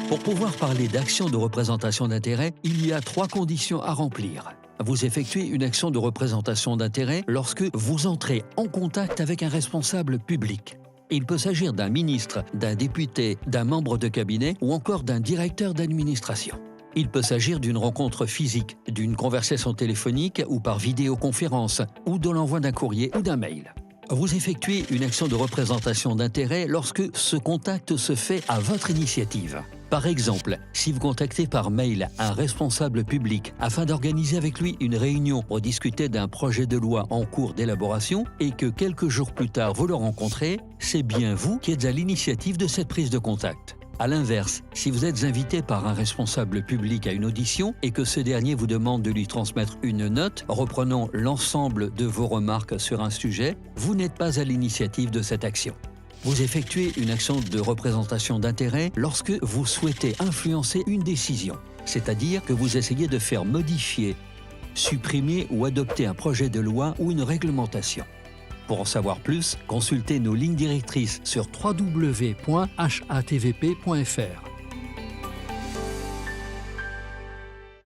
Pour pouvoir parler d'action de représentation d'intérêt, il y a 3 conditions à remplir. Vous effectuez une action de représentation d'intérêt lorsque vous entrez en contact avec un responsable public. Il peut s'agir d'un ministre, d'un député, d'un membre de cabinet ou encore d'un directeur d'administration. Il peut s'agir d'une rencontre physique, d'une conversation téléphonique ou par vidéoconférence, ou de l'envoi d'un courrier ou d'un mail. Vous effectuez une action de représentation d'intérêt lorsque ce contact se fait à votre initiative. Par exemple, si vous contactez par mail un responsable public afin d'organiser avec lui une réunion pour discuter d'un projet de loi en cours d'élaboration et que quelques jours plus tard vous le rencontrez, c'est bien vous qui êtes à l'initiative de cette prise de contact. À l'inverse, si vous êtes invité par un responsable public à une audition et que ce dernier vous demande de lui transmettre une note reprenant l'ensemble de vos remarques sur un sujet, vous n'êtes pas à l'initiative de cette action. Vous effectuez une action de représentation d'intérêt lorsque vous souhaitez influencer une décision, c'est-à-dire que vous essayez de faire modifier, supprimer ou adopter un projet de loi ou une réglementation. Pour en savoir plus, consultez nos lignes directrices sur www.hatvp.fr.